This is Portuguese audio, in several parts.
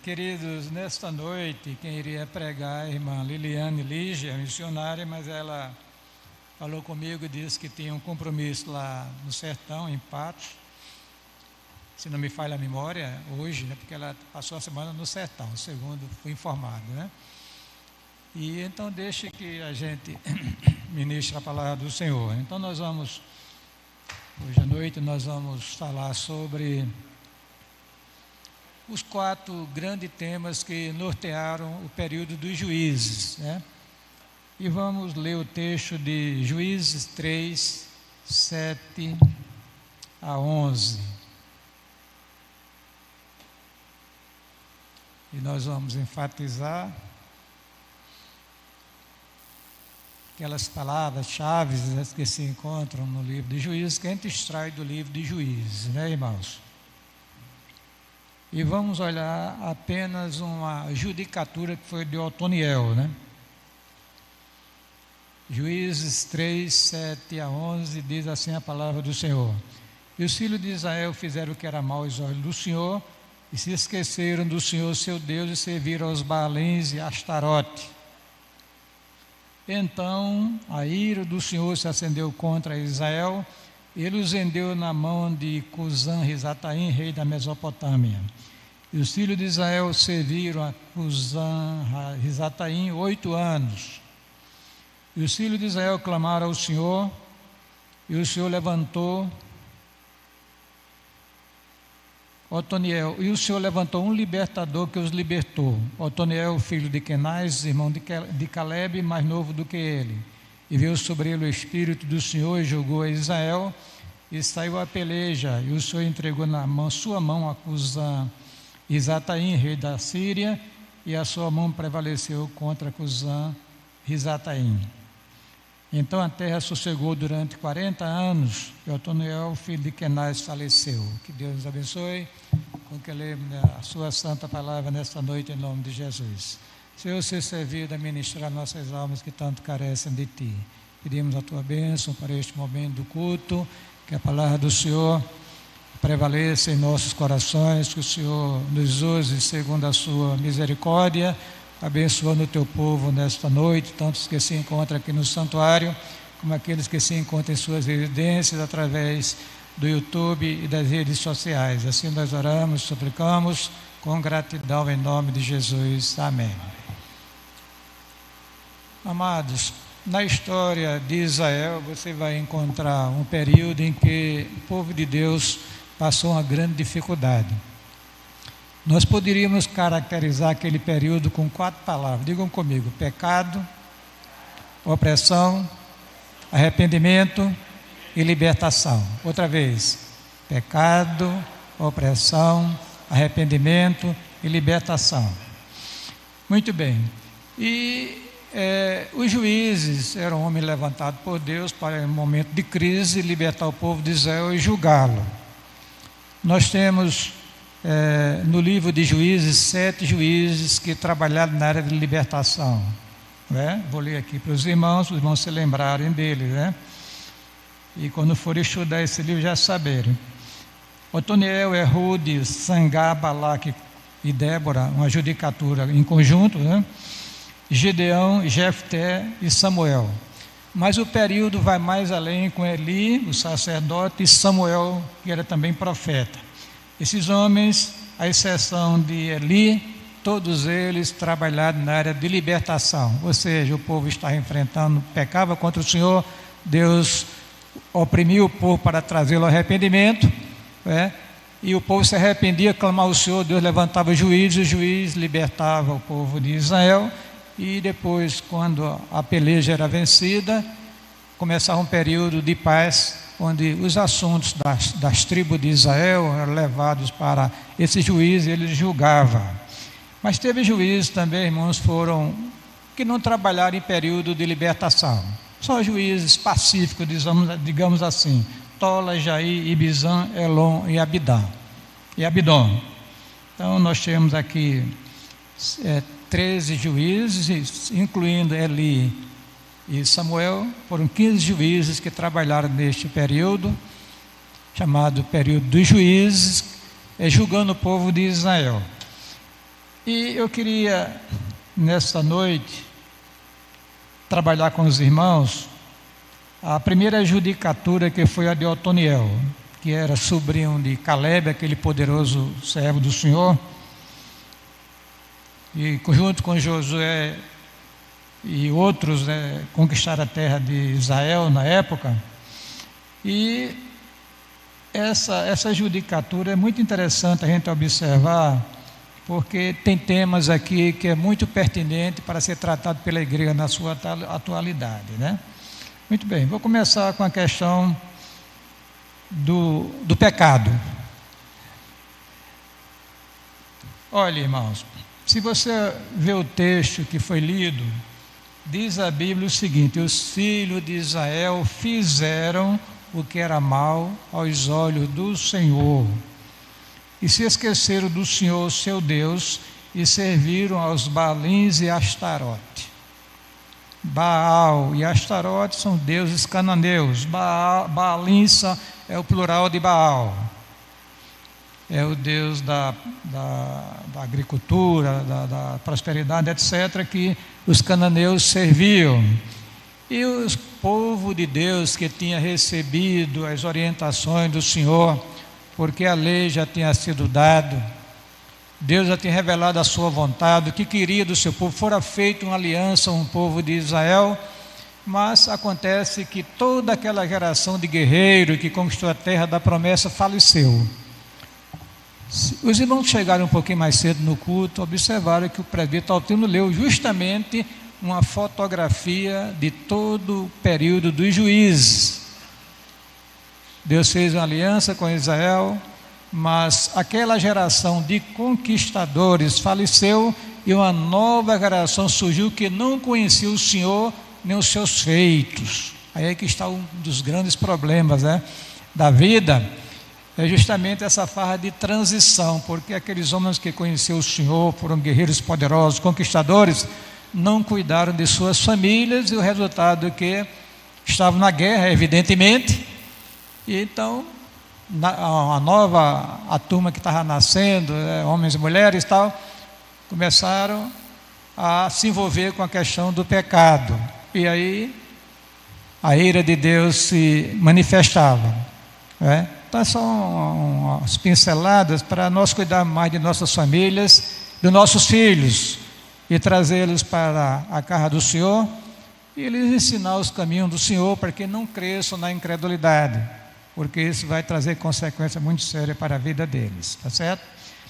Queridos, nesta noite, quem iria pregar é a irmã Liliane Lígia, missionária, mas ela falou comigo e disse que tinha um compromisso lá no sertão, em Patos, se não me falha a memória, hoje, né, porque ela passou a semana no sertão, segundo fui informado, né? E então deixe que a gente ministre a palavra do Senhor. Então hoje à noite, nós vamos falar sobre os 4 grandes temas que nortearam o período dos juízes, né? E vamos ler o texto de Juízes 3, 7 a 11. E nós vamos enfatizar aquelas palavras-chave que se encontram no livro de Juízes, que a gente extrai do livro de Juízes, né, irmãos? E vamos olhar apenas uma judicatura que foi de Otoniel, né? Juízes 3, 7 a 11, diz assim a palavra do Senhor. E os filhos de Israel fizeram o que era mal aos olhos do Senhor, e se esqueceram do Senhor seu Deus, e serviram aos Baalins e a Astarote. Então a ira do Senhor se acendeu contra Israel, ele os vendeu na mão de Cusã-Risataim, rei da Mesopotâmia. E os filhos de Israel serviram a Cusã-Risataim 8 anos. E os filhos de Israel clamaram ao Senhor, e o Senhor levantou Otoniel, e o Senhor levantou um libertador que os libertou. Otoniel, filho de Kenaz, irmão de Calebe, mais novo do que ele. E veio sobre ele o Espírito do Senhor e julgou a Israel, e saiu a peleja, e o Senhor entregou na sua mão a Cusã-Risataim, rei da Síria, e a sua mão prevaleceu contra Cusã-Risataim. Então a terra sossegou durante 40 anos, e Otoniel, filho de Kenaz, faleceu. Que Deus nos abençoe, com que lemos a sua santa palavra nesta noite, em nome de Jesus. Senhor, ser servido a ministrar nossas almas que tanto carecem de Ti. Pedimos a Tua bênção para este momento do culto, que a palavra do Senhor prevaleça em nossos corações, que o Senhor nos use segundo a Sua misericórdia, abençoando o Teu povo nesta noite, tantos que se encontram aqui no santuário, como aqueles que se encontram em suas residências, através do YouTube e das redes sociais. Assim nós oramos, suplicamos, com gratidão em nome de Jesus. Amém. Amados, na história de Israel, você vai encontrar um período em que o povo de Deus passou uma grande dificuldade. Nós poderíamos caracterizar aquele período com 4 palavras. Digam comigo: pecado, opressão, arrependimento e libertação. Outra vez: pecado, opressão, arrependimento e libertação. Muito bem. E os juízes eram homens levantados por Deus para, em um momento de crise, libertar o povo de Israel e julgá-lo. Nós temos no livro de Juízes 7 juízes que trabalharam na área de libertação, né? Vou ler aqui para os irmãos se lembrarem dele, né? E quando forem estudar esse livro já saberem. Otoniel, Ehud, Sangá, Balaque e Débora, uma judicatura em conjunto, né? Gideão, Jefté e Samuel. Mas o período vai mais além com Eli, o sacerdote, e Samuel, que era também profeta. Esses homens, à exceção de Eli, todos eles trabalharam na área de libertação. Ou seja, o povo estava enfrentando, pecava contra o Senhor, Deus oprimiu o povo para trazê-lo ao arrependimento, né? E o povo se arrependia, clamava ao Senhor, Deus levantava o juiz libertava o povo de Israel. E depois, quando a peleja era vencida, começava um período de paz, onde os assuntos das tribos de Israel eram levados para esse juiz e ele julgava. Mas teve juízes também, irmãos, que não trabalharam em período de libertação. Só juízes pacíficos, digamos assim: Tola, Jair, Ibizan, Elon e Abidom. Então nós temos aqui 13 juízes, incluindo Eli e Samuel. Foram 15 juízes que trabalharam neste período, chamado período dos juízes, julgando o povo de Israel. E eu queria, nesta noite, trabalhar com os irmãos a primeira judicatura, que foi a de Otoniel, que era sobrinho de Caleb, aquele poderoso servo do Senhor, e junto com Josué e outros, conquistaram a terra de Israel na época. E essa judicatura é muito interessante a gente observar, porque tem temas aqui que é muito pertinente para ser tratado pela igreja na sua atualidade, né? Muito bem, vou começar com a questão do pecado. Olha, irmãos, se você vê o texto que foi lido, diz a Bíblia o seguinte: os filhos de Israel fizeram o que era mal aos olhos do Senhor, e se esqueceram do Senhor seu Deus, e serviram aos Baalins e Astarote. Baal e Astarote são deuses cananeus. Baalins é o plural de Baal, é o deus da agricultura, da prosperidade, etc., que os cananeus serviam. E o povo de Deus, que tinha recebido as orientações do Senhor, porque a lei já tinha sido dada, Deus já tinha revelado a sua vontade, o que queria do seu povo, fora feita uma aliança com o povo de Israel, mas acontece que toda aquela geração de guerreiros que conquistou a terra da promessa faleceu. Os irmãos chegaram um pouquinho mais cedo no culto, observaram que o presbítero Altino leu justamente uma fotografia de todo o período dos juízes. Deus fez uma aliança com Israel, mas aquela geração de conquistadores faleceu e uma nova geração surgiu que não conhecia o Senhor nem os seus feitos. Aí é que está um dos grandes problemas, da vida, é justamente essa farra de transição, porque aqueles homens que conheciam o Senhor, foram guerreiros poderosos, conquistadores, não cuidaram de suas famílias, e o resultado é que estavam na guerra, evidentemente, e então a turma que estava nascendo, homens e mulheres e tal, começaram a se envolver com a questão do pecado, e aí a ira de Deus se manifestava, Então são umas pinceladas para nós cuidarmos mais de nossas famílias, dos nossos filhos, e trazê-los para a casa do Senhor, e lhes ensinar os caminhos do Senhor, para que não cresçam na incredulidade, porque isso vai trazer consequências muito sérias para a vida deles, tá certo?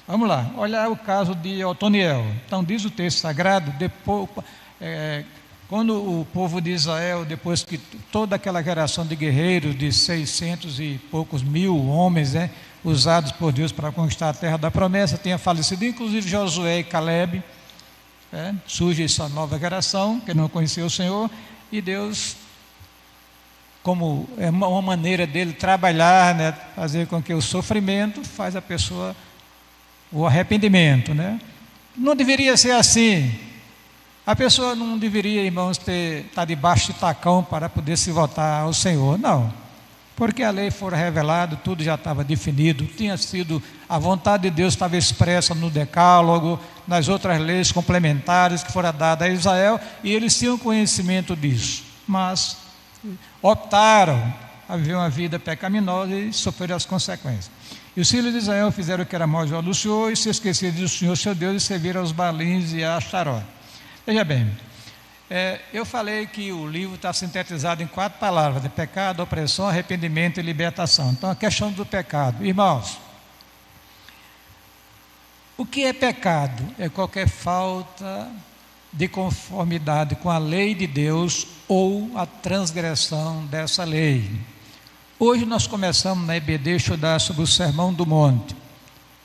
Vamos lá, olhar o caso de Otoniel. Então diz o texto sagrado, quando o povo de Israel, depois que toda aquela geração de guerreiros, de 600 e poucos mil homens, usados por Deus para conquistar a terra da promessa, tinha falecido, inclusive Josué e Caleb, surge essa nova geração, que não conhecia o Senhor, e Deus, como é uma maneira dele trabalhar, fazer com que o sofrimento faz a pessoa, o arrependimento, Não deveria ser assim. A pessoa não deveria, irmãos, estar debaixo de tacão para poder se voltar ao Senhor, não. Porque a lei foi revelada, tudo já estava definido, tinha sido, a vontade de Deus estava expressa no decálogo, nas outras leis complementares que foram dadas a Israel, e eles tinham conhecimento disso, mas optaram a viver uma vida pecaminosa e sofreram as consequências. E os filhos de Israel fizeram o que era mal aos olhos do Senhor, e se esqueceram do Senhor seu Deus, e serviram aos Baalins e a Astarote. Veja bem, eu falei que o livro está sintetizado em 4 palavras: de pecado, opressão, arrependimento e libertação. Então, a questão do pecado. Irmãos, o que é pecado? É qualquer falta de conformidade com a lei de Deus ou a transgressão dessa lei. Hoje nós começamos na EBD a estudar sobre o Sermão do Monte,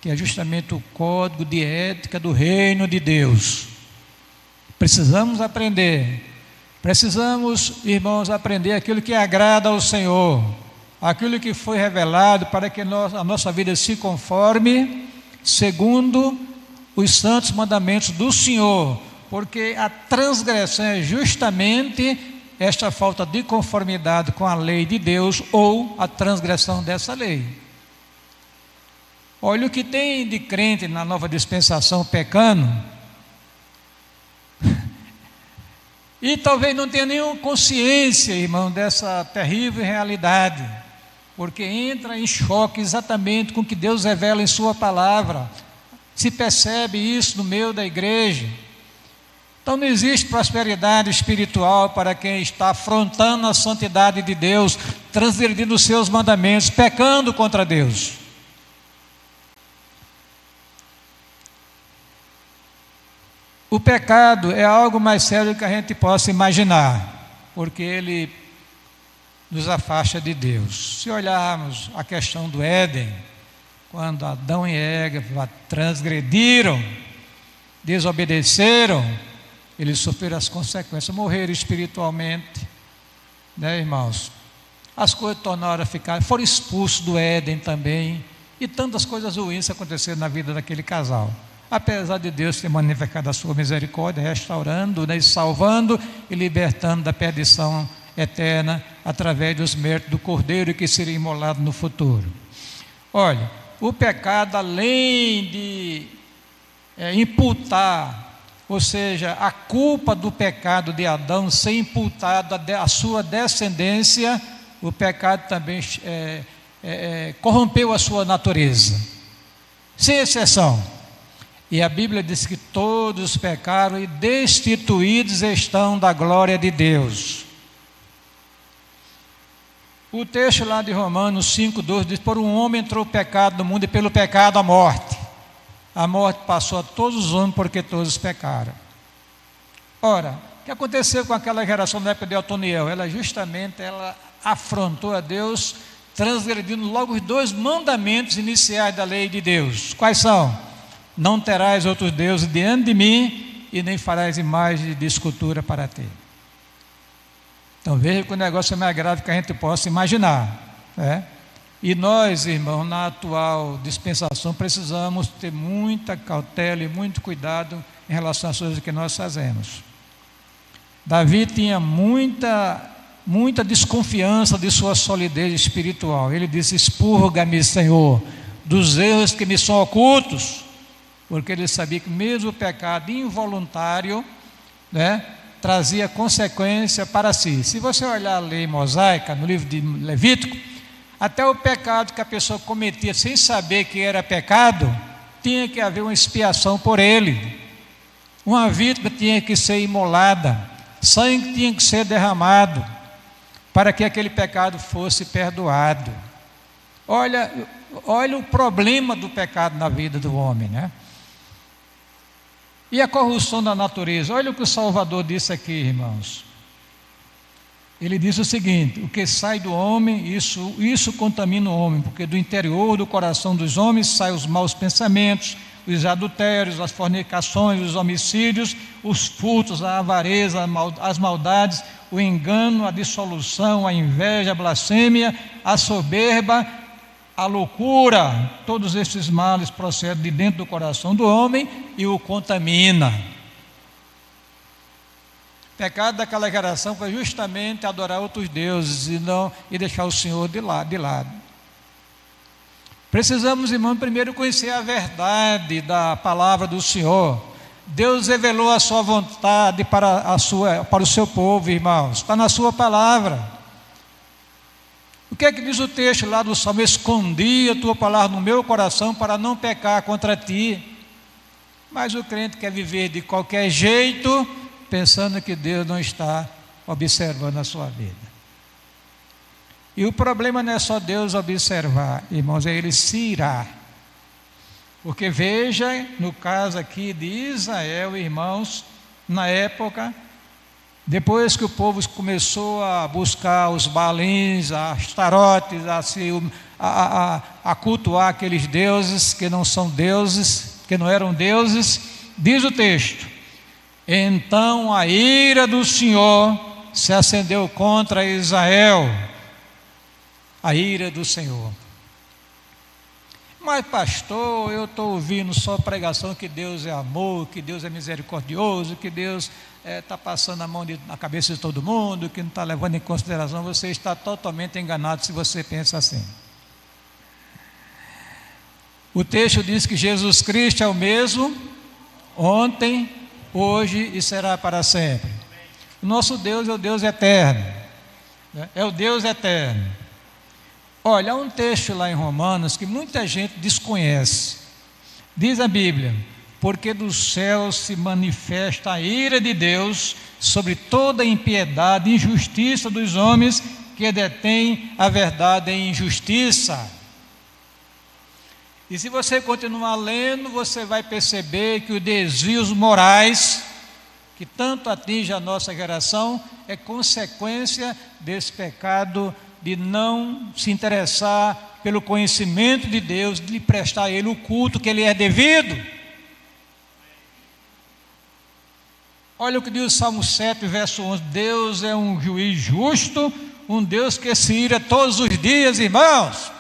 que é justamente o código de ética do reino de Deus. Precisamos aprender, irmãos, aprender aquilo que agrada ao Senhor, aquilo que foi revelado para que a nossa vida se conforme segundo os santos mandamentos do Senhor, porque a transgressão é justamente esta falta de conformidade com a lei de Deus ou a transgressão dessa lei. Olha o que tem de crente na nova dispensação pecando, e talvez não tenha nenhuma consciência, irmão, dessa terrível realidade, porque entra em choque exatamente com o que Deus revela em sua palavra. Se percebe isso no meio da igreja. Então não existe prosperidade espiritual para quem está afrontando a santidade de Deus, transgredindo os seus mandamentos, pecando contra Deus. O pecado é algo mais sério do que a gente possa imaginar, porque ele nos afasta de Deus. Se olharmos a questão do Éden, quando Adão e Eva transgrediram, desobedeceram, eles sofreram as consequências, morreram espiritualmente, né, irmãos? As coisas tornaram a ficar, foram expulsos do Éden também, e tantas coisas ruins aconteceram na vida daquele casal. Apesar de Deus ter manifestado a sua misericórdia, restaurando, né, salvando e libertando da perdição eterna, através dos méritos do Cordeiro que seria imolado no futuro. Olha, o pecado, além de imputar, ou seja, a culpa do pecado de Adão ser imputada à sua descendência, o pecado também corrompeu a sua natureza, sem exceção. E a Bíblia diz que todos pecaram e destituídos estão da glória de Deus. O texto lá de Romanos 5,12 diz: por um homem entrou o pecado no mundo e pelo pecado a morte. A morte passou a todos os homens porque todos pecaram. Ora, o que aconteceu com aquela geração da época de Otoniel? Ela afrontou a Deus, transgredindo logo os 2 mandamentos iniciais da lei de Deus. Quais são? Não terás outros deuses diante de mim, e nem farás imagem de escultura para ti. Então veja que o negócio é mais grave que a gente possa imaginar, né? E nós, irmãos, na atual dispensação, precisamos ter muita cautela e muito cuidado em relação às coisas que nós fazemos. Davi tinha muita desconfiança de sua solidez espiritual. Ele disse: expurga-me, Senhor, dos erros que me são ocultos, porque ele sabia que mesmo o pecado involuntário, né, trazia consequência para si. Se você olhar a lei mosaica, no livro de Levítico, até o pecado que a pessoa cometia sem saber que era pecado, tinha que haver uma expiação por ele. Uma vítima tinha que ser imolada, sangue tinha que ser derramado, para que aquele pecado fosse perdoado. Olha o problema do pecado na vida do homem, né? E a corrupção da natureza. Olha o que o Salvador disse aqui, irmãos. Ele disse o seguinte: o que sai do homem, isso contamina o homem, porque do interior do coração dos homens saem os maus pensamentos, os adultérios, as fornicações, os homicídios, os furtos, a avareza, as maldades, o engano, a dissolução, a inveja, a blasfêmia, a soberba, a loucura. Todos esses males procedem de dentro do coração do homem e o contamina. O pecado daquela geração foi justamente adorar outros deuses e deixar o Senhor de lado. Precisamos, irmão, primeiro conhecer a verdade da palavra do Senhor. Deus revelou a sua vontade para o seu povo, irmãos. Está na sua palavra. O que é que diz o texto lá do Salmo? Escondi a tua palavra no meu coração para não pecar contra ti. Mas o crente quer viver de qualquer jeito, pensando que Deus não está observando a sua vida. E o problema não é só Deus observar, irmãos, é Ele se irar. Porque veja, no caso aqui de Israel, irmãos, na época, depois que o povo começou a buscar os balins, as tarotes, a cultuar aqueles deuses que não são deuses, que não eram deuses, diz o texto: então a ira do Senhor se acendeu contra Israel. A ira do Senhor. Mas pastor, eu estou ouvindo só pregação que Deus é amor, que Deus é misericordioso, que Deus está passando a mão na cabeça de todo mundo, que não está levando em consideração. Você está totalmente enganado se você pensa assim. O texto diz que Jesus Cristo é o mesmo ontem, hoje e será para sempre. O nosso Deus é o Deus eterno, né? É o Deus eterno. Olha, há um texto lá em Romanos que muita gente desconhece. Diz a Bíblia: porque dos céus se manifesta a ira de Deus sobre toda a impiedade e injustiça dos homens que detêm a verdade em injustiça. E se você continuar lendo, você vai perceber que os desvios morais que tanto atinge a nossa geração é consequência desse pecado de não se interessar pelo conhecimento de Deus, de lhe prestar a Ele o culto que Ele é devido. Olha o que diz o Salmo 7, verso 11: Deus é um juiz justo, um Deus que se ira todos os dias, irmãos.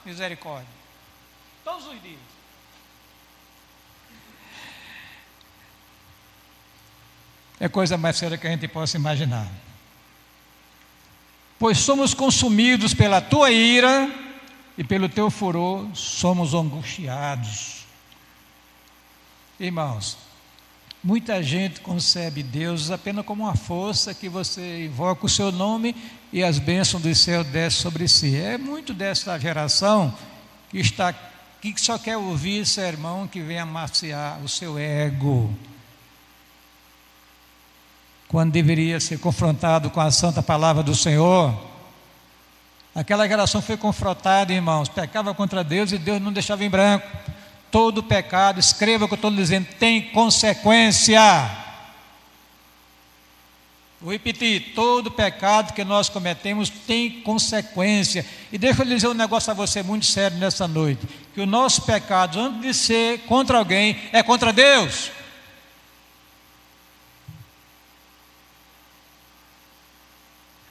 Misericórdia. Todos os dias. É coisa mais séria que a gente possa imaginar. Pois somos consumidos pela tua ira e pelo teu furor somos angustiados. Irmãos, muita gente concebe Deus apenas como uma força que você invoca o seu nome e as bênçãos do céu descem sobre si. É muito dessa geração que só quer ouvir sermão que vem amaciar o seu ego, quando deveria ser confrontado com a santa palavra do Senhor. Aquela geração foi confrontada, irmãos, pecava contra Deus e Deus não deixava em branco. Todo pecado, escreva o que eu estou dizendo, tem consequência. Vou repetir: todo pecado que nós cometemos tem consequência. E deixa eu dizer um negócio a você muito sério nessa noite: que o nosso pecado, antes de ser contra alguém, é contra Deus.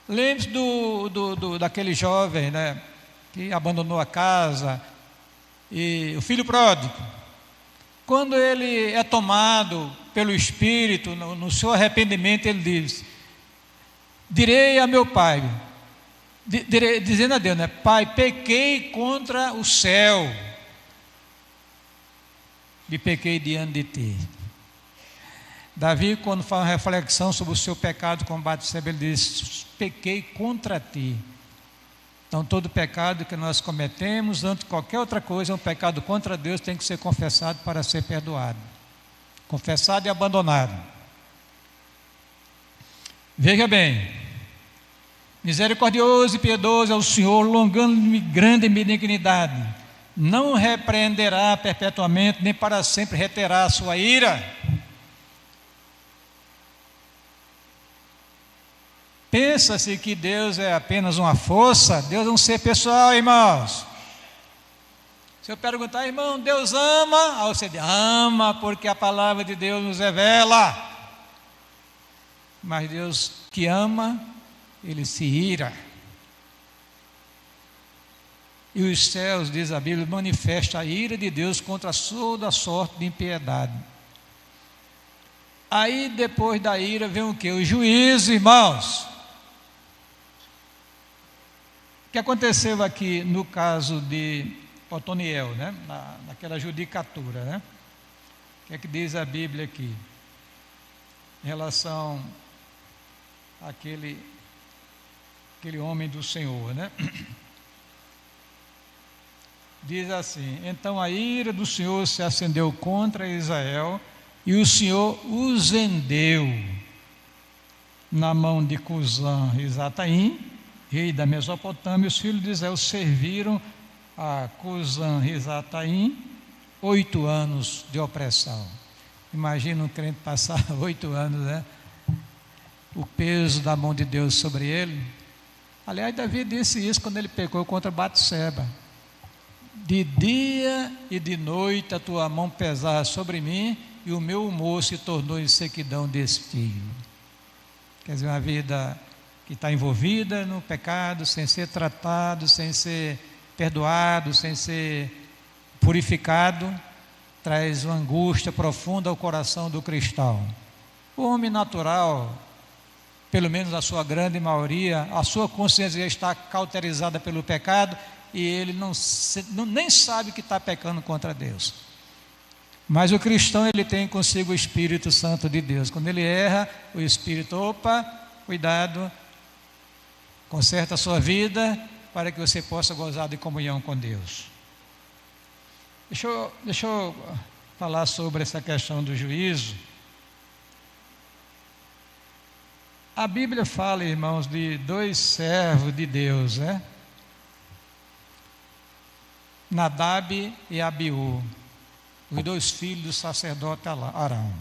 Lembre-se daquele jovem, né, que abandonou a casa, e o filho pródigo. Quando ele é tomado pelo Espírito, no seu arrependimento, ele diz: direi a meu pai, dizendo a Deus, né, Pai, pequei contra o céu e pequei diante de ti. Davi, quando faz uma reflexão sobre o seu pecado com Batseba, ele diz: pequei contra ti. Então, todo pecado que nós cometemos, antes de qualquer outra coisa, é um pecado contra Deus, tem que ser confessado para ser perdoado. Confessado e abandonado. Veja bem: misericordioso e piedoso é o Senhor, longânime e grande em benignidade. Não repreenderá perpetuamente, nem para sempre reterá a sua ira. Pensa-se que Deus é apenas uma força. Deus é um ser pessoal, irmãos. Se eu perguntar: irmão, Deus ama? Aí você diz: ama, porque a palavra de Deus nos revela. Mas Deus que ama, Ele se ira. E os céus, diz a Bíblia, manifesta a ira de Deus contra toda sorte de impiedade. Aí depois da ira vem o quê? O juízo, irmãos. O que aconteceu aqui no caso de Otoniel, né? Naquela judicatura, né? O que é que diz a Bíblia aqui em relação àquele homem do Senhor, né? Diz assim: então a ira do Senhor se acendeu contra Israel, e o Senhor os vendeu na mão de Cusã-Risataim, rei da Mesopotâmia. Os filhos de Israel serviram a Cusã-Risataim 8 anos de opressão. Imagina um crente passar 8 anos, né? O peso da mão de Deus sobre ele. Aliás, Davi disse isso quando ele pecou contra Batseba: de dia e de noite a tua mão pesava sobre mim, e o meu humor se tornou em sequidão de espinho. Quer dizer, uma vida que está envolvida no pecado, sem ser tratado, sem ser perdoado, sem ser purificado, traz uma angústia profunda ao coração do cristão. O homem natural, pelo menos a sua grande maioria, a sua consciência está cauterizada pelo pecado, e ele nem sabe que está pecando contra Deus. Mas o cristão, ele tem consigo o Espírito Santo de Deus. Quando ele erra, o Espírito, opa, cuidado, conserta a sua vida para que você possa gozar de comunhão com Deus. Deixa eu falar sobre essa questão do juízo. A Bíblia fala, irmãos, de dois servos de Deus, né? Nadab e Abiú, os dois filhos do sacerdote Arão.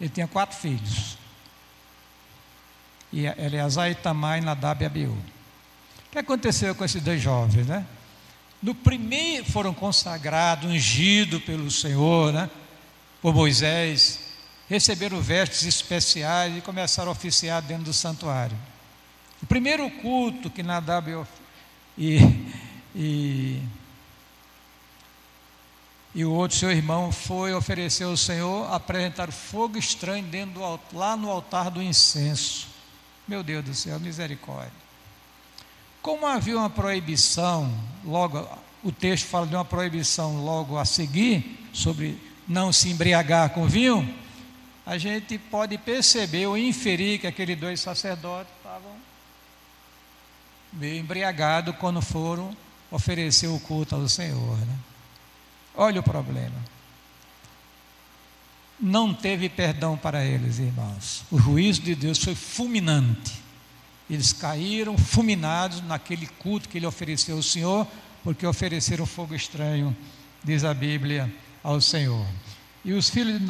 Ele tinha 4 filhos. E Eleazar, Itamar, Nadab e Abiú. O que aconteceu com esses 2 jovens, né? No primeiro foram consagrados, ungidos pelo Senhor, né? Por Moisés, receberam vestes especiais e começaram a oficiar dentro do santuário. O primeiro culto que Nadab e o outro, seu irmão, foi oferecer ao Senhor, apresentar fogo estranho lá no altar do incenso. Meu Deus do céu, misericórdia. Como havia uma proibição, logo, o texto fala de uma proibição logo a seguir, sobre não se embriagar com vinho, a gente pode perceber ou inferir que aqueles 2 sacerdotes estavam meio embriagados quando foram oferecer o culto ao Senhor, né? Olha o problema. Não teve perdão para eles, irmãos. O juízo de Deus foi fulminante. Eles caíram fulminados naquele culto que ele ofereceu ao Senhor, porque ofereceram fogo estranho, diz a Bíblia, ao Senhor. E os filhos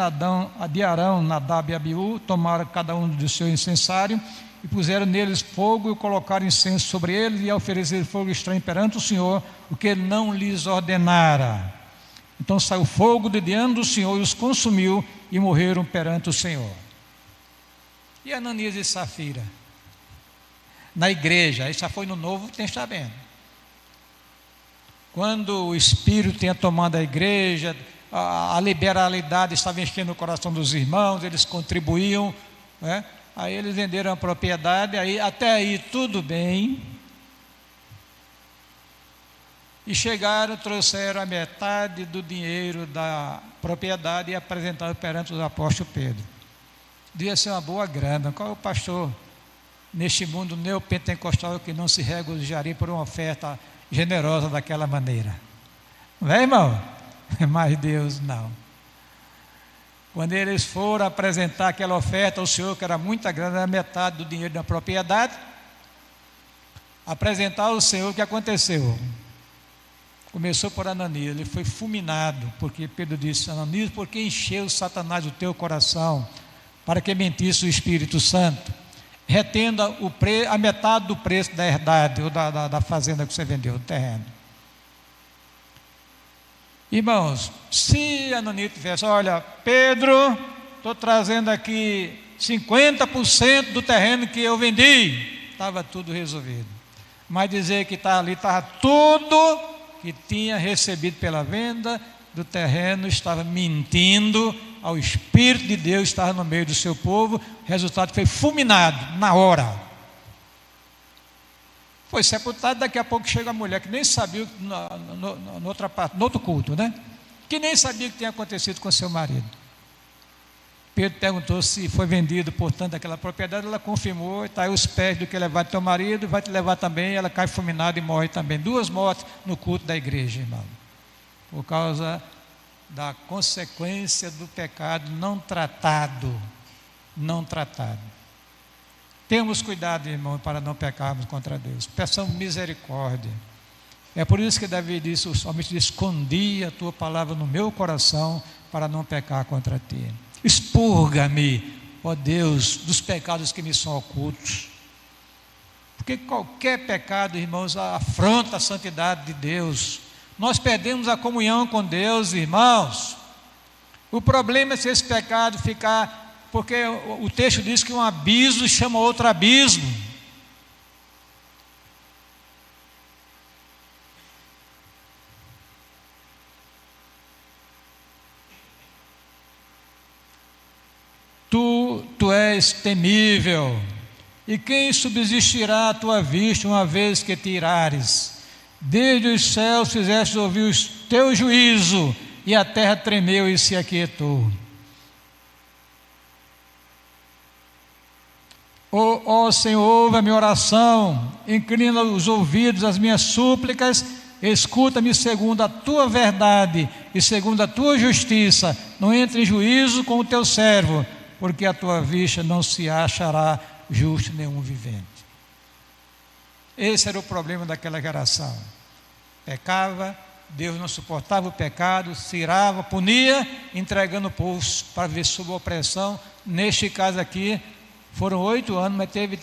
de Arão, Nadab e Abiú, tomaram cada um do seu incensário e puseram neles fogo e colocaram incenso sobre eles e ofereceram fogo estranho perante o Senhor, o que ele não lhes ordenara. Então saiu fogo de diante do Senhor e os consumiu e morreram perante o Senhor. E Ananias e Safira? Na igreja, isso já foi no Novo Testamento. Quando o Espírito tinha tomado a igreja, a liberalidade estava enchendo o coração dos irmãos, eles contribuíam, né? Aí eles venderam a propriedade, até aí tudo bem. E chegaram, trouxeram a metade do dinheiro da propriedade e apresentaram perante os apóstolos Pedro. Devia ser uma boa grana. Qual é o pastor neste mundo neopentecostal que não se regozijaria por uma oferta generosa daquela maneira? Não é, irmão? Mas Deus não. Quando eles foram apresentar aquela oferta ao Senhor, que era muita grana, era metade do dinheiro da propriedade, apresentar ao Senhor, o que aconteceu? Começou por Ananias, ele foi fulminado, porque Pedro disse: Ananias, por que encheu Satanás o teu coração, para que mentisse o Espírito Santo, retendo a metade do preço da herdade, ou da fazenda que você vendeu, do terreno? Irmãos, se Ananias tivesse, olha, Pedro, estou trazendo aqui 50% do terreno que eu vendi, estava tudo resolvido. Mas dizer que ali estava tudo que tinha recebido pela venda do terreno, estava mentindo ao Espírito de Deus, estava no meio do seu povo. O resultado foi fulminado na hora. Foi sepultado. Daqui a pouco chega a mulher que nem sabia, no outro culto, né? Que nem sabia o que tinha acontecido com seu marido. Pedro perguntou se foi vendido, portanto, aquela propriedade. Ela confirmou: está aí os pés do que levar teu marido, vai te levar também. Ela cai fulminada e morre também. 2 mortes no culto da igreja, irmão, por causa da consequência do pecado não tratado. Temos cuidado, irmão, para não pecarmos contra Deus. Peçamos misericórdia. É por isso que Davi disse: o salmista disse: escondi a tua palavra no meu coração para não pecar contra ti. Expurga-me, ó Deus, dos pecados que me são ocultos. Porque qualquer pecado, irmãos, afronta a santidade de Deus. Nós perdemos a comunhão com Deus, irmãos. O problema é se esse pecado ficar, porque o texto diz que um abismo chama outro abismo. Tu és temível, e quem subsistirá à tua vista uma vez que tirares? Desde os céus fizeste ouvir o teu juízo, e a terra tremeu e se aquietou. Ó Senhor, ouve a minha oração, inclina os ouvidos às minhas súplicas, escuta-me segundo a tua verdade e segundo a tua justiça. Não entre em juízo com o teu servo, porque a tua vista não se achará justo nenhum vivente. Esse era o problema daquela geração. Pecava, Deus não suportava o pecado, se irava, punia, entregando o povo para viver sob opressão. Neste caso aqui, foram 8 anos, mas teve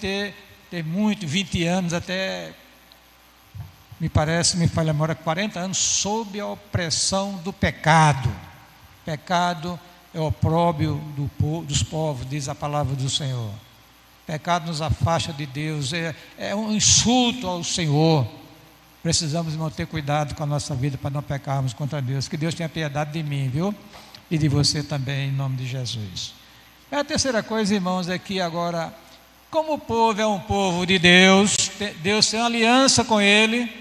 muito, 20 anos, até, me falha a memória, 40 anos, sob a opressão do pecado. Pecado é o opróbrio dos povos, diz a palavra do Senhor. Pecado nos afasta de Deus, é um insulto ao Senhor. Precisamos, irmão, ter cuidado com a nossa vida para não pecarmos contra Deus. Que Deus tenha piedade de mim, viu? E de você também, em nome de Jesus. A terceira coisa, irmãos, é que agora, como o povo é um povo de Deus, Deus tem uma aliança com ele,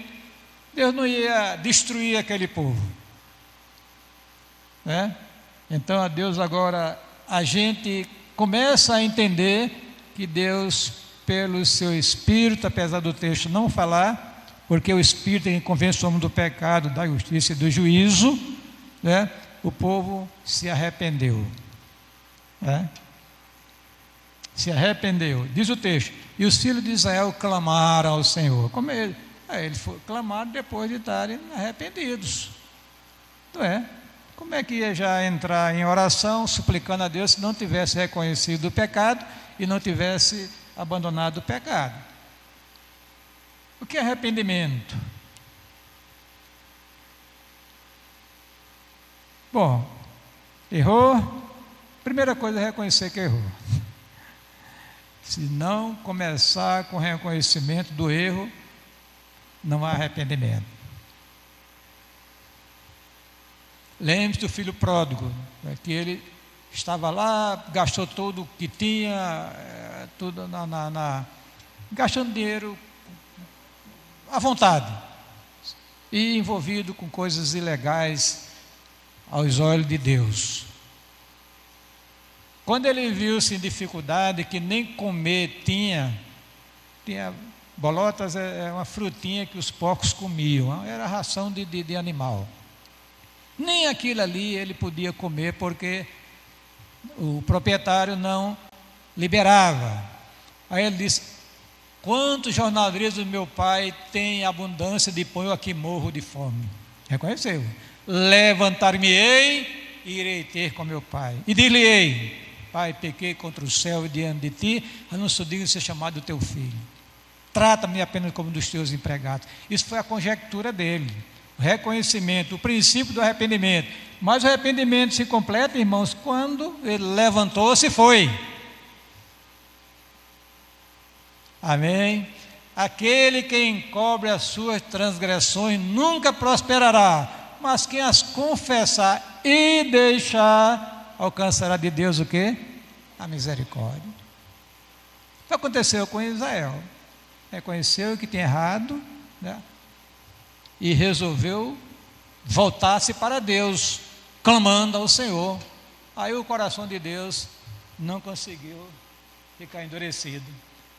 Deus não ia destruir aquele povo, né? Então, a Deus agora, a gente começa a entender que Deus, pelo seu Espírito, apesar do texto não falar, porque o Espírito é quem convence o homem do pecado, da justiça e do juízo, né? O povo se arrependeu, né? Se arrependeu, diz o texto, e os filhos de Israel clamaram ao Senhor. Como eles clamaram depois de estarem arrependidos, não é? Como é que ia já entrar em oração, suplicando a Deus, se não tivesse reconhecido o pecado e não tivesse abandonado o pecado? O que é arrependimento? Bom, errou, primeira coisa é reconhecer que errou. Se não começar com reconhecimento do erro, não há arrependimento. Lembre-se do filho pródigo, que ele estava lá, gastou tudo o que tinha, tudo gastando dinheiro à vontade, e envolvido com coisas ilegais aos olhos de Deus. Quando ele viu-se em dificuldade, que nem comer tinha bolotas, é uma frutinha que os porcos comiam, era ração de animal. Nem aquilo ali ele podia comer, porque o proprietário não liberava. Aí ele disse: quantos jornaleiros do meu pai têm abundância de pão, eu aqui morro de fome. Reconheceu? Levantar-me-ei e irei ter com meu pai. E dir-lhe-ei: Pai, pequei contra o céu e diante de ti, eu não sou digno de ser chamado do teu filho. Trata-me apenas como dos teus empregados. Isso foi a conjectura dele. O reconhecimento, o princípio do arrependimento. Mas o arrependimento se completa, irmãos, quando ele levantou-se e foi. Amém? Aquele que encobre as suas transgressões nunca prosperará, mas quem as confessar e deixar, alcançará de Deus o quê? A misericórdia. O que aconteceu com Israel? Reconheceu que tinha errado, né? E resolveu voltar-se para Deus, clamando ao Senhor. Aí o coração de Deus não conseguiu ficar endurecido,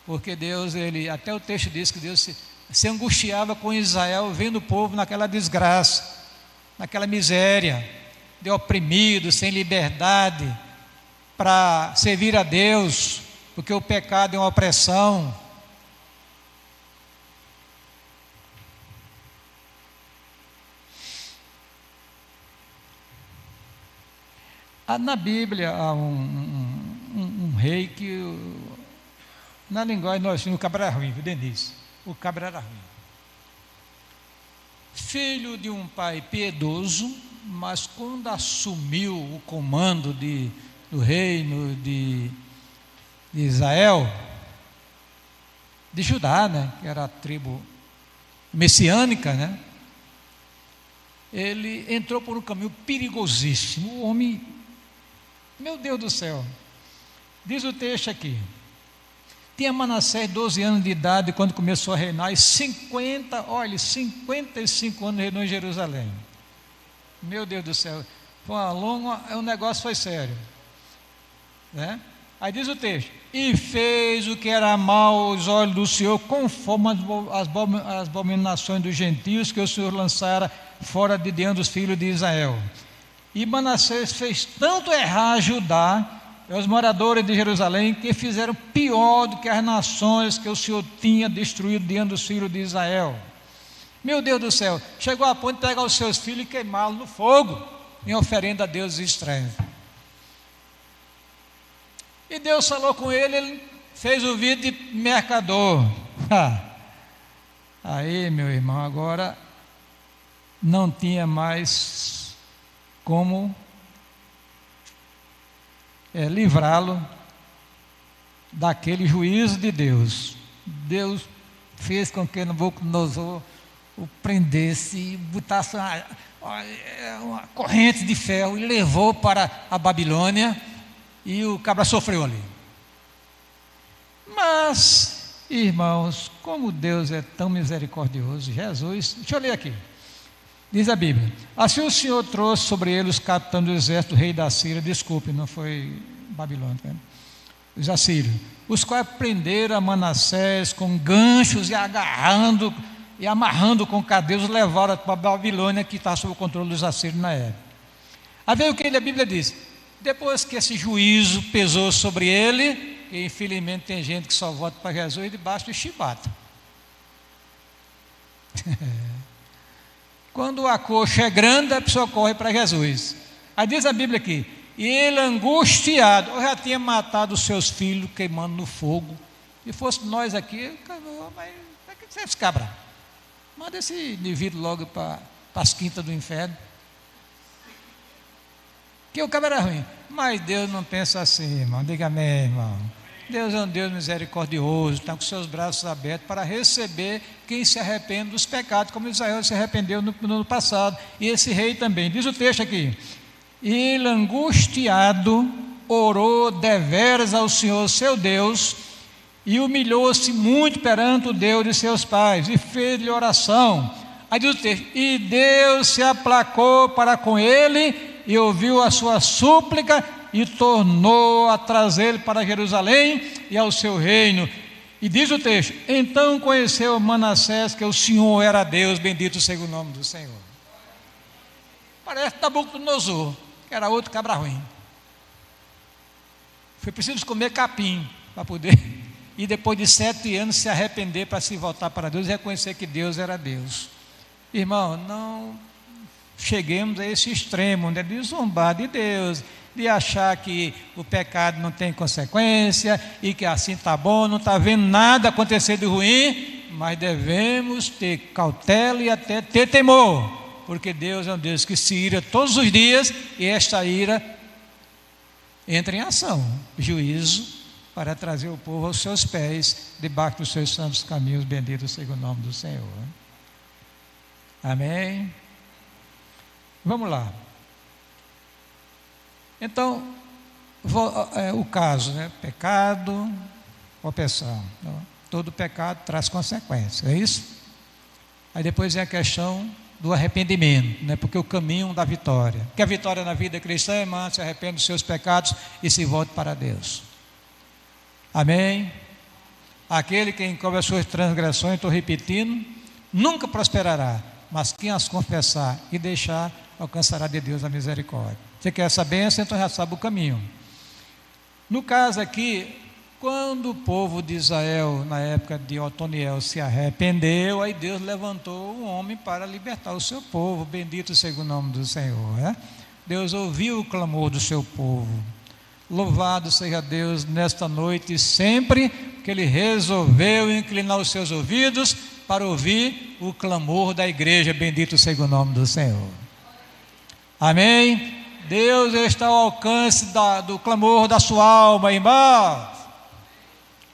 porque Deus, até o texto diz que Deus se angustiava com Israel, vendo o povo naquela desgraça, naquela miséria, de oprimido, sem liberdade, para servir a Deus, porque o pecado é uma opressão. Na Bíblia há um rei que, na linguagem nós tínhamos, o cabra era ruim, viu, Denise? O cabra era ruim. Filho de um pai piedoso, mas quando assumiu o comando do reino de Israel, de Judá, né, que era a tribo messiânica, né, ele entrou por um caminho perigosíssimo. O homem, meu Deus do céu, diz o texto aqui: Tinha Manassés 12 anos de idade quando começou a reinar, e 55 anos reinou em Jerusalém. Meu Deus do céu, foi uma longa, o negócio foi sério, né? Aí diz o texto: e fez o que era mal aos olhos do Senhor, conforme as abominações dos gentios que o Senhor lançara fora de diante dos filhos de Israel. E Manassés fez tanto errar a Judá e os moradores de Jerusalém, que fizeram pior do que as nações que o Senhor tinha destruído diante dos filhos de Israel. Meu Deus do céu, chegou a ponto de pegar os seus filhos e queimá-los no fogo, em oferenda a deuses estranhos. E Deus falou com ele, ele fez o vídeo de mercador. Aí, meu irmão, agora não tinha mais como livrá-lo daquele juízo de Deus. Deus fez com que Nabucodonosor o prendesse e botasse uma corrente de ferro e levou para a Babilônia, e o cabra sofreu ali. Mas, irmãos, como Deus é tão misericordioso, Jesus, deixa eu ler aqui, diz a Bíblia: assim o Senhor trouxe sobre ele os capitães do exército, o rei da Síria, desculpe, não foi Babilônia, né? Os assírios, os quais prenderam a Manassés com ganchos e agarrando e amarrando com cadeias, levaram para a Babilônia, que está sob o controle dos assírios na época. Aí veio o que a Bíblia diz: depois que esse juízo pesou sobre ele, e infelizmente tem gente que só volta para Jesus debaixo de chibata. Quando a coxa é grande, a pessoa corre para Jesus. Aí diz a Bíblia aqui: e ele angustiado, eu já tinha matado os seus filhos queimando no fogo. Se fosse nós aqui, mas para que você ficar bravo? Manda esse indivíduo logo para as quintas do inferno. Que o cabra era ruim. Mas Deus não pensa assim, irmão. Diga amém, irmão. Deus é um Deus misericordioso, está com seus braços abertos para receber quem se arrepende dos pecados, como Israel se arrependeu no passado, e esse rei também. Diz o texto aqui: e ele, angustiado, orou deveras ao Senhor seu Deus, e humilhou-se muito perante o Deus de seus pais, e fez-lhe oração. Aí diz o texto: e Deus se aplacou para com ele, e ouviu a sua súplica, e tornou a trazê-lo para Jerusalém e ao seu reino. E diz o texto: então conheceu Manassés que o Senhor era Deus, bendito seja o nome do Senhor. Parece Nabucodonosor, que era outro cabra ruim. Foi preciso comer capim para poder, e depois de 7 anos se arrepender, para se voltar para Deus e reconhecer que Deus era Deus. Irmão, não cheguemos a esse extremo, né, de zombar de Deus, de achar que o pecado não tem consequência e que assim está bom, não está vendo nada acontecer de ruim, mas devemos ter cautela e até ter temor, porque Deus é um Deus que se ira todos os dias, e esta ira entra em ação, juízo, para trazer o povo aos seus pés, debaixo dos seus santos caminhos, bendito seja o nome do Senhor. Amém? Vamos lá. Então, o caso, né? Pecado, opressão. Todo pecado traz consequências, é isso? Aí depois vem a questão do arrependimento, né? Porque o caminho da vitória. Que a vitória na vida cristã, irmã, se arrepende dos seus pecados e se volte para Deus. Amém? Aquele que encobre as suas transgressões, estou repetindo, nunca prosperará, mas quem as confessar e deixar, alcançará de Deus a misericórdia. Você quer essa bênção, então já sabe o caminho. No caso aqui, quando o povo de Israel, na época de Otoniel, se arrependeu, aí Deus levantou um homem para libertar o seu povo, bendito seja o nome do Senhor, né? Deus ouviu o clamor do seu povo. Louvado seja Deus nesta noite e sempre, que Ele resolveu inclinar os seus ouvidos para ouvir o clamor da igreja, bendito seja o nome do Senhor. Amém? Deus está ao alcance do clamor da sua alma, irmão.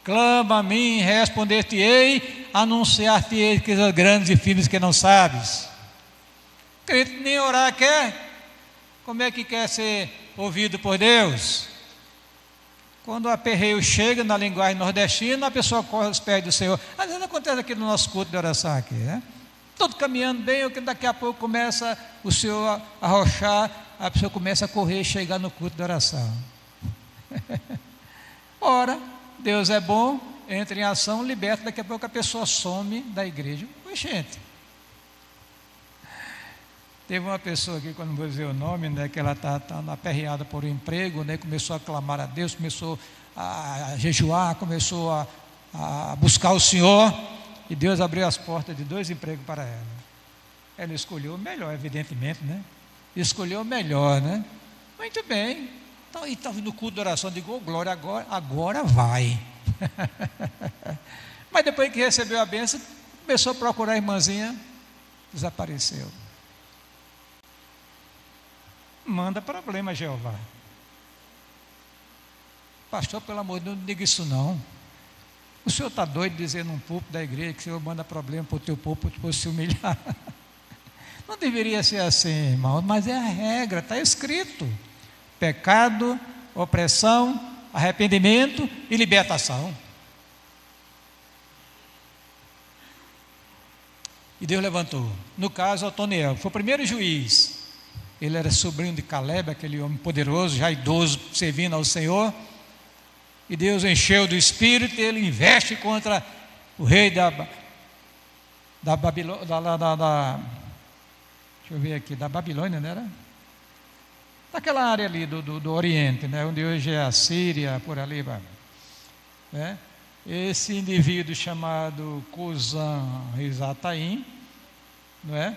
Clama a mim, responder-te-ei, anunciar-te-ei coisas grandes e firmes que não sabes. Crente nem orar quer. Como é que quer ser ouvido por Deus? Quando o aperreio chega na linguagem nordestina, a pessoa corre aos pés do Senhor. Às vezes acontece aqui no nosso culto de oração aqui, né? Tudo caminhando bem, daqui a pouco começa o Senhor a arrochar, a pessoa começa a correr e chegar no culto de oração. Ora, Deus é bom, entra em ação, liberta, daqui a pouco a pessoa some da igreja. Gente, teve uma pessoa aqui, quando não vou dizer o nome, né, que ela está aperreada por um emprego, né, começou a clamar a Deus, começou a jejuar, começou a buscar o Senhor, e Deus abriu as portas de 2 empregos para ela. Ela escolheu o melhor, evidentemente, né? Escolheu o melhor, né? Muito bem. Então, e estava no culto de oração, digo, oh, glória, agora vai. Mas depois que recebeu a bênção, começou a procurar a irmãzinha, desapareceu. Manda problema, Jeová. Pastor, pelo amor de Deus, não diga isso não. O senhor está doido dizendo num púlpito da igreja que o senhor manda problema para o teu povo para se humilhar. Não deveria ser assim, irmão, mas é a regra, está escrito. Pecado, opressão, arrependimento e libertação. E Deus levantou. No caso, Otoniel, foi o primeiro juiz. Ele era sobrinho de Caleb, aquele homem poderoso, já idoso, servindo ao Senhor. E Deus encheu do Espírito e ele investe contra o rei da Babilônia, deixa eu ver aqui, da Babilônia, não era? Daquela área ali do Oriente, né, onde hoje é a Síria, por ali, né? Esse indivíduo chamado Cusã-Risataim, não é?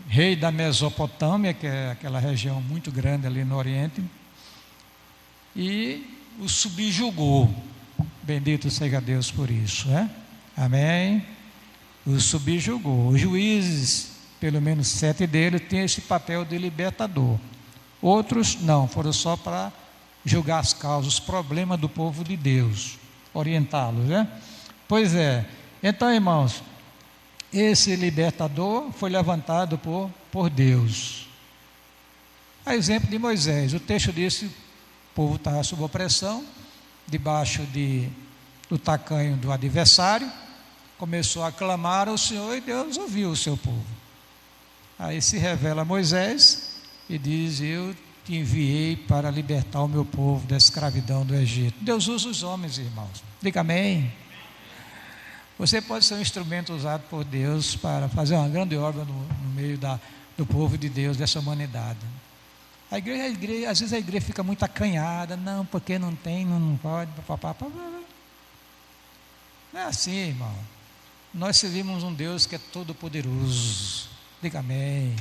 Rei da Mesopotâmia, que é aquela região muito grande ali no Oriente, e o subjugou. Bendito seja Deus por isso, né? Amém? O subjugou. Os juízes, pelo menos 7 deles, têm esse papel de libertador. Outros não, foram só para julgar as causas, os problemas do povo de Deus, orientá-los, né? Pois é. Então, irmãos, esse libertador foi levantado por Deus. A exemplo de Moisés, o texto disse: o povo estava sob opressão, debaixo do tacanho do adversário, começou a clamar ao Senhor e Deus ouviu o seu povo. Aí se revela Moisés e diz: eu te enviei para libertar o meu povo da escravidão do Egito. Deus usa os homens, irmãos. Diga amém. Você pode ser um instrumento usado por Deus para fazer uma grande obra no meio do povo de Deus, dessa humanidade. A igreja, às vezes a igreja fica muito acanhada, não, porque não tem, não pode, papapá. Não é assim, irmão. Nós servimos um Deus que é todo poderoso. Diga amém.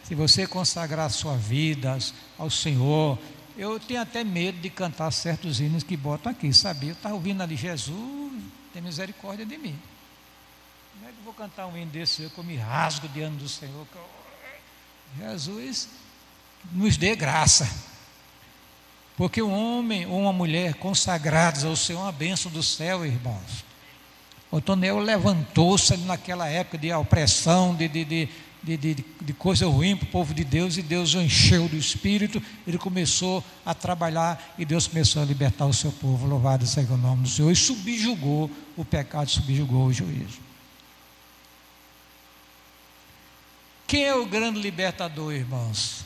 Se você consagrar a sua vida ao Senhor, eu tenho até medo de cantar certos hinos que botam aqui, sabia? Eu estava ouvindo ali: Jesus, tem misericórdia de mim. Como é que eu vou cantar um hino desse que eu me rasgo diante do Senhor? Jesus nos dê graça, porque um homem ou uma mulher consagrados ao Senhor, uma bênção do céu, irmãos. Otoniel levantou-se naquela época de opressão, de coisa ruim para o povo de Deus, e Deus o encheu do Espírito. Ele começou a trabalhar e Deus começou a libertar o seu povo. Louvado seja o nome do Senhor. E subjugou o pecado, subjugou o juízo. Quem é o grande libertador, irmãos?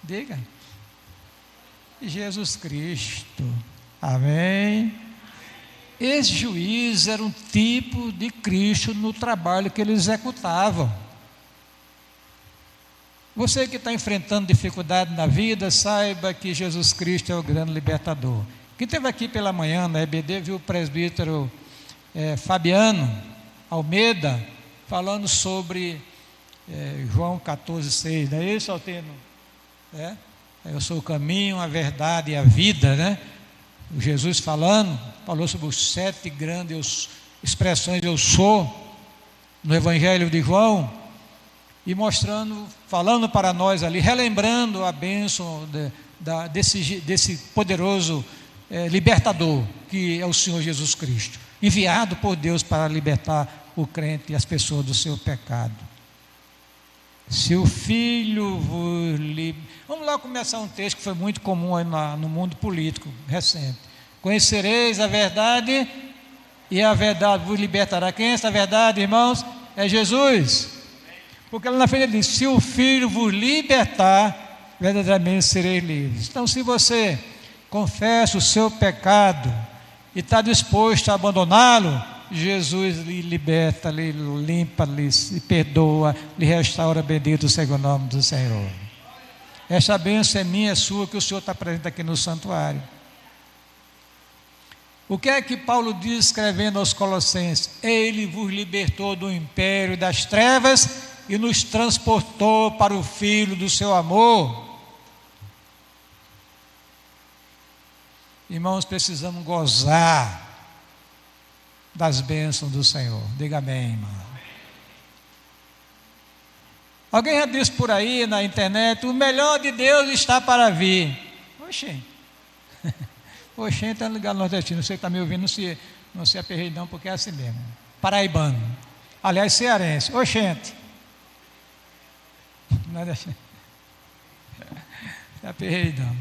Diga. Jesus Cristo. Amém. Esse juiz era um tipo de Cristo no trabalho que ele executava. Você que está enfrentando dificuldade na vida, saiba que Jesus Cristo é o grande libertador. Quem esteve aqui pela manhã na EBD viu o presbítero Fabiano Almeida falando sobre João 14,6, não é isso, Altino? Eu sou o caminho, a verdade e a vida, né? Jesus falou sobre os 7 grandes expressões eu sou no Evangelho de João, e mostrando, falando para nós ali, relembrando a bênção desse poderoso libertador, que é o Senhor Jesus Cristo, enviado por Deus para libertar o crente e as pessoas do seu pecado. Se o Filho vos libertar. Vamos lá começar um texto que foi muito comum aí no mundo político recente. Conhecereis a verdade e a verdade vos libertará. Quem é essa verdade, irmãos? É Jesus. Porque lá na frente ele diz: se o Filho vos libertar, verdadeiramente sereis livres. Então, se você confessa o seu pecado e está disposto a abandoná-lo, Jesus lhe liberta, lhe limpa, lhe perdoa, lhe restaura. Bendito seja o nome do Senhor. Esta bênção é minha, é sua, que o Senhor está presente aqui no santuário. O que é que Paulo diz escrevendo aos Colossenses? Ele vos libertou do império das trevas e nos transportou para o Filho do seu amor. Irmãos, precisamos gozar das bênçãos do Senhor. Diga amém, irmão. Alguém já disse por aí na internet: o melhor de Deus está para vir. Oxê. Oxê, está ligado no nordestino. Você está me ouvindo, não se aperreie não, porque é assim mesmo. Paraibano. Aliás, cearense. Oxente. Nordestino. Se aperreie não.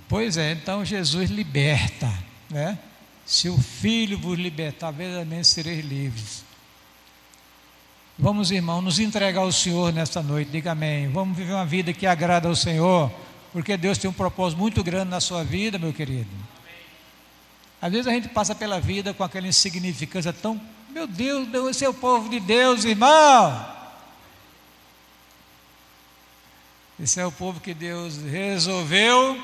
Pois é, então Jesus liberta, né? Se o Filho vos libertar, verdadeiramente sereis livres. Vamos, irmão, nos entregar ao Senhor nesta noite. Diga amém. Vamos viver uma vida que agrada ao Senhor, porque Deus tem um propósito muito grande na sua vida, meu querido. Às vezes a gente passa pela vida com aquela insignificância tão... Meu Deus, esse é o povo de Deus, irmão. Esse é o povo que Deus resolveu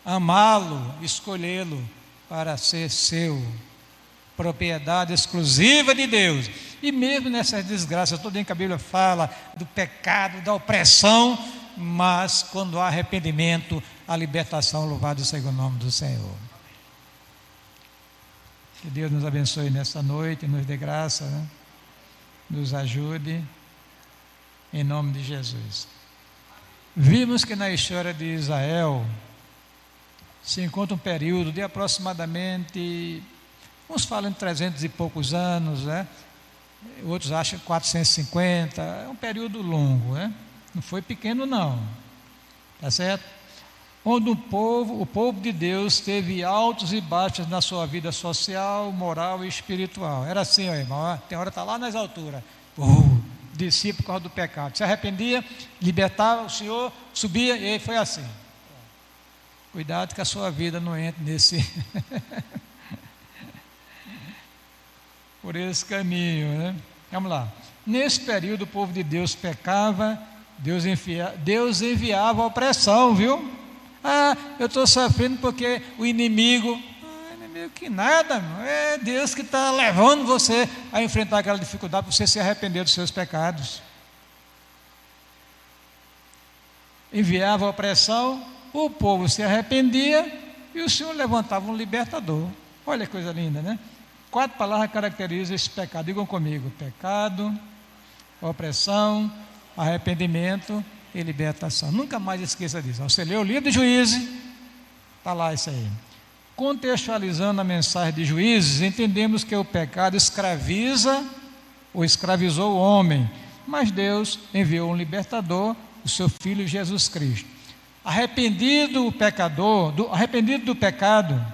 amá-lo, escolhê-lo para ser seu, propriedade exclusiva de Deus. E mesmo nessas desgraças todas que a Bíblia fala do pecado, da opressão, mas quando há arrependimento, a libertação. Louvado seja o nome do Senhor. Que Deus nos abençoe nesta noite, nos dê graça, né? Nos ajude, em nome de Jesus. Vimos que na história de Israel se encontra um período de aproximadamente, uns falam de 300 e poucos anos, né? Outros acham 450, é um período longo, né? Não foi pequeno não, tá certo? Onde o povo de Deus teve altos e baixos na sua vida social, moral e espiritual. Era assim, ó, irmão, ó, tem hora que está lá nas alturas, descia por causa do pecado, se arrependia, libertava o Senhor, subia, e aí foi assim. Cuidado que a sua vida não entre por esse caminho, né? Vamos lá. Nesse período o povo de Deus pecava, Deus enviava opressão, viu? Ah, eu estou sofrendo porque o inimigo que nada, é Deus que está levando você a enfrentar aquela dificuldade para você se arrepender dos seus pecados. Enviava opressão, o povo se arrependia e o Senhor levantava um libertador. Olha que coisa linda, né? 4 palavras caracterizam esse pecado. Digam comigo: pecado, opressão, arrependimento e libertação. Nunca mais esqueça disso. Você lê o livro de Juízes, está lá isso aí. Contextualizando a mensagem de Juízes, entendemos que o pecado escraviza ou escravizou o homem, mas Deus enviou um libertador, o seu Filho Jesus Cristo. Arrependido do pecado,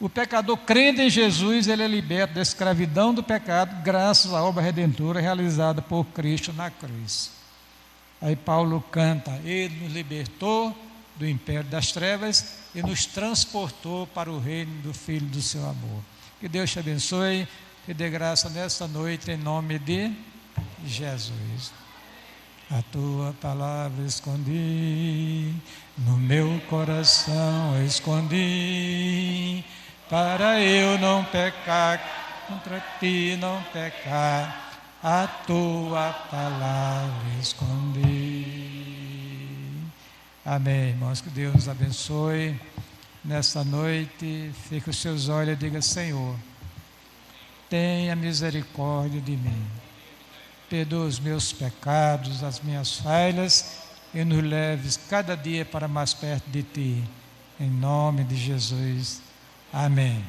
o pecador crendo em Jesus, ele é liberto da escravidão do pecado, graças à obra redentora realizada por Cristo na cruz. Aí Paulo canta: Ele nos libertou do império das trevas e nos transportou para o reino do Filho do seu amor. Que Deus te abençoe, te dê graça nesta noite, em nome de Jesus. A tua palavra escondi, no meu coração escondi, para eu não pecar, contra ti não pecar, a tua palavra escondi. Amém, irmãos, que Deus nos abençoe nesta noite. Fique os seus olhos e diga: Senhor, tenha misericórdia de mim. Perdoa os meus pecados, as minhas falhas, e nos leves cada dia para mais perto de Ti. Em nome de Jesus. Amém.